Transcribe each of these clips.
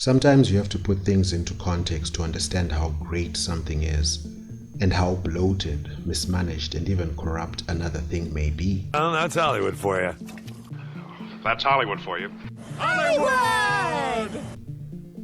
Sometimes you have to put things into context to understand how great something is, and how bloated, mismanaged, and even corrupt another thing may be. Well, that's Hollywood for you. That's Hollywood for you. Hollywood!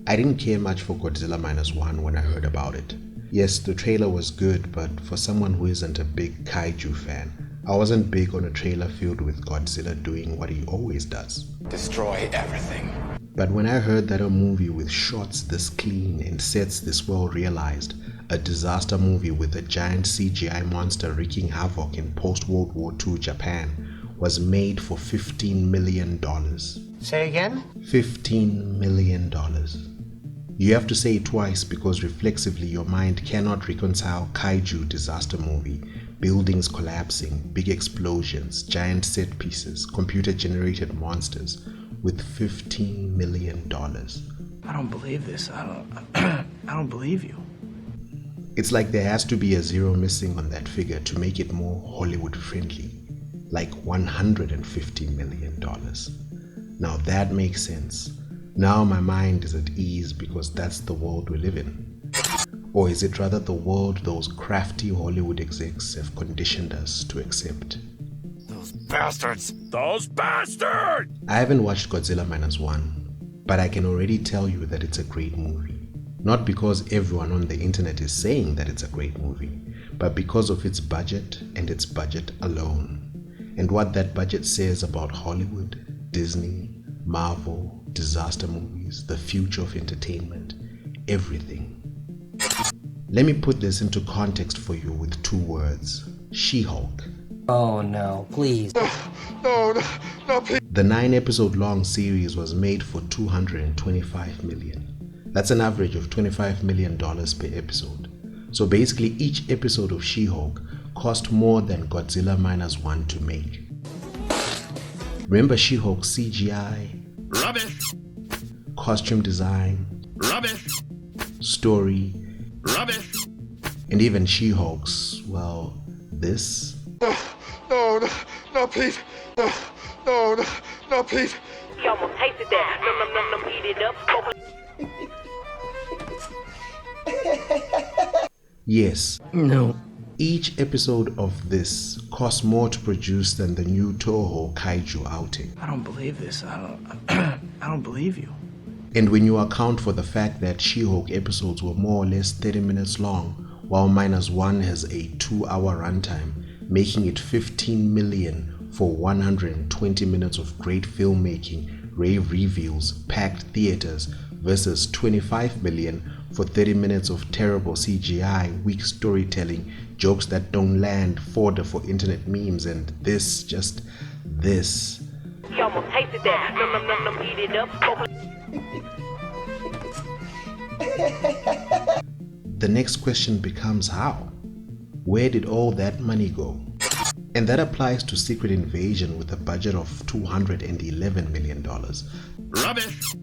I didn't care much for Godzilla Minus One when I heard about it. Yes, the trailer was good, but for someone who isn't a big kaiju fan, I wasn't big on a trailer filled with Godzilla doing what he always does. Destroy everything. But when I heard that a movie with shots this clean and sets this well realized, a disaster movie with a giant CGI monster wreaking havoc in post-World War II Japan was made for $15 million. Say again? $15 million. You have to say it twice because reflexively your mind cannot reconcile kaiju disaster movie, buildings collapsing, big explosions, giant set pieces, computer-generated monsters with $15 million. I don't believe this. I don't believe you. It's like there has to be a zero missing on that figure to make it more Hollywood friendly, like $150 million. Now that makes sense. Now my mind is at ease because that's the world we live in. Or is it rather the world those crafty Hollywood execs have conditioned us to accept? Those bastards! Those bastards! I haven't watched Godzilla Minus One, but I can already tell you that it's a great movie. Not because everyone on the internet is saying that it's a great movie, but because of its budget and its budget alone. And what that budget says about Hollywood, Disney, Marvel, disaster movies, the future of entertainment, everything. Let me put this into context for you with 2 words. She-Hulk. Oh no, please. No, please. The 9-episode long series was made for $225 million. That's an average of $25 million per episode. So basically each episode of She-Hulk cost more than Godzilla Minus One to make. Remember She-Hulk's CGI? Rubbish! Costume design? Rubbish! Story? Rubbish! And even She-Hulk's, well, this? No, please. No, please. You almost tasted that. Nom, eat it up. Yes. No. Each episode of this costs more to produce than the new Toho kaiju outing. I don't believe this. I don't believe you. And when you account for the fact that She-Hulk episodes were more or less 30 minutes long, while Minus One has a 2-hour runtime, making it $15 million for 120 minutes of great filmmaking, rave reveals, packed theaters, versus $25 million for 30 minutes of terrible CGI, weak storytelling, jokes that don't land, fodder for internet memes, and this. You almost tasted that. Nom, eat it up. The next question becomes how? Where did all that money go? And that applies to Secret Invasion with a budget of $211 million. Rubbish!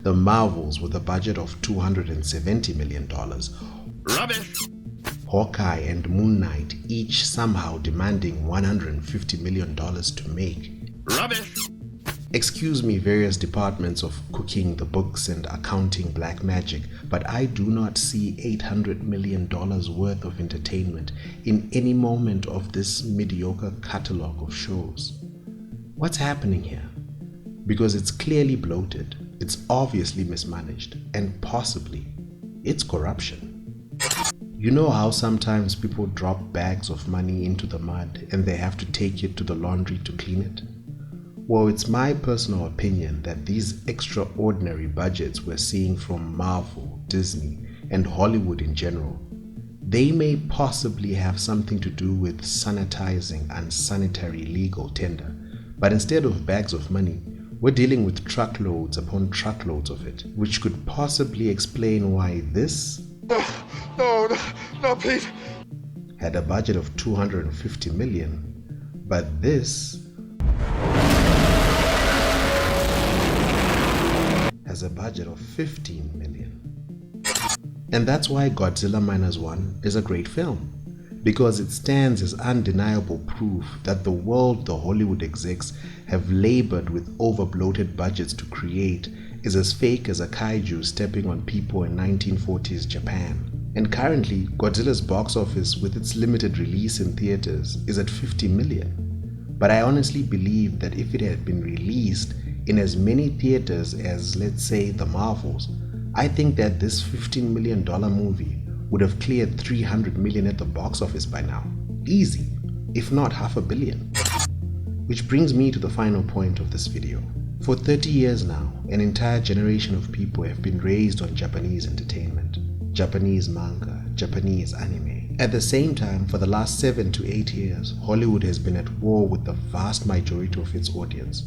The Marvels with a budget of $270 million. Rubbish! Hawkeye and Moon Knight each somehow demanding $150 million to make. Rubbish! Excuse me, various departments of cooking the books and accounting black magic, but I do not see $800 million worth of entertainment in any moment of this mediocre catalogue of shows. What's happening here? Because it's clearly bloated, it's obviously mismanaged, and possibly it's corruption. You know how sometimes people drop bags of money into the mud and they have to take it to the laundry to clean it? Well, it's my personal opinion that these extraordinary budgets we're seeing from Marvel, Disney, and Hollywood in general, they may possibly have something to do with sanitizing unsanitary legal tender. But instead of bags of money, we're dealing with truckloads upon truckloads of it, which could possibly explain why this No, please. had a budget of $250 million, but this has a budget of $15 million. And that's why Godzilla Minus One is a great film, because it stands as undeniable proof that the world the Hollywood execs have labored with over-bloated budgets to create is as fake as a kaiju stepping on people in 1940s Japan. And currently, Godzilla's box office with its limited release in theaters is at 50 million. But I honestly believe that if it had been released in as many theaters as, let's say, the Marvels, I think that this $15 million movie would have cleared 300 million at the box office by now. Easy, if not $500 million. Which brings me to the final point of this video. For 30 years now, an entire generation of people have been raised on Japanese entertainment, Japanese manga, Japanese anime. At the same time, for the last 7 to 8 years, Hollywood has been at war with the vast majority of its audience,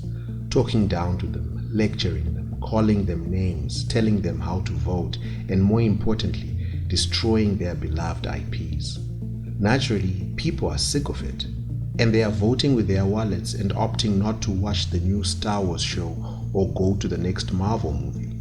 talking down to them, lecturing them, calling them names, telling them how to vote, and more importantly, destroying their beloved IPs. Naturally, people are sick of it, and they are voting with their wallets and opting not to watch the new Star Wars show or go to the next Marvel movie.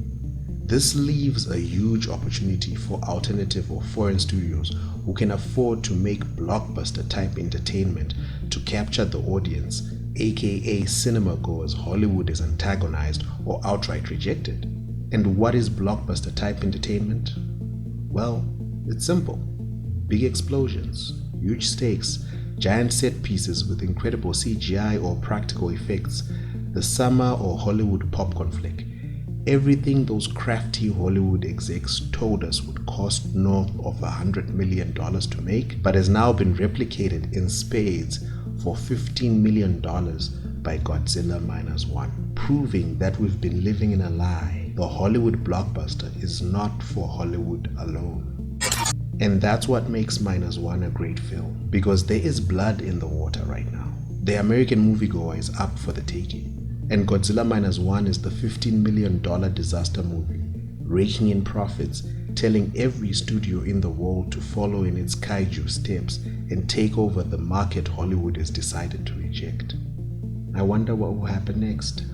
This leaves a huge opportunity for alternative or foreign studios who can afford to make blockbuster type entertainment to capture the audience, aka cinema goers Hollywood is antagonized or outright rejected. And what is blockbuster type entertainment? Well, it's simple. Big explosions, huge stakes, giant set pieces with incredible CGI or practical effects, the summer or Hollywood popcorn flick. Everything those crafty Hollywood execs told us would cost north of $100 million to make, but has now been replicated in spades for $15 million by Godzilla Minus One, proving that we've been living in a lie. The Hollywood blockbuster is not for Hollywood alone. And that's what makes Minus One a great film, because there is blood in the water right now. The American moviegoer is up for the taking. And Godzilla Minus One is the $15 million disaster movie, raking in profits, telling every studio in the world to follow in its kaiju steps and take over the market Hollywood has decided to reject. I wonder what will happen next.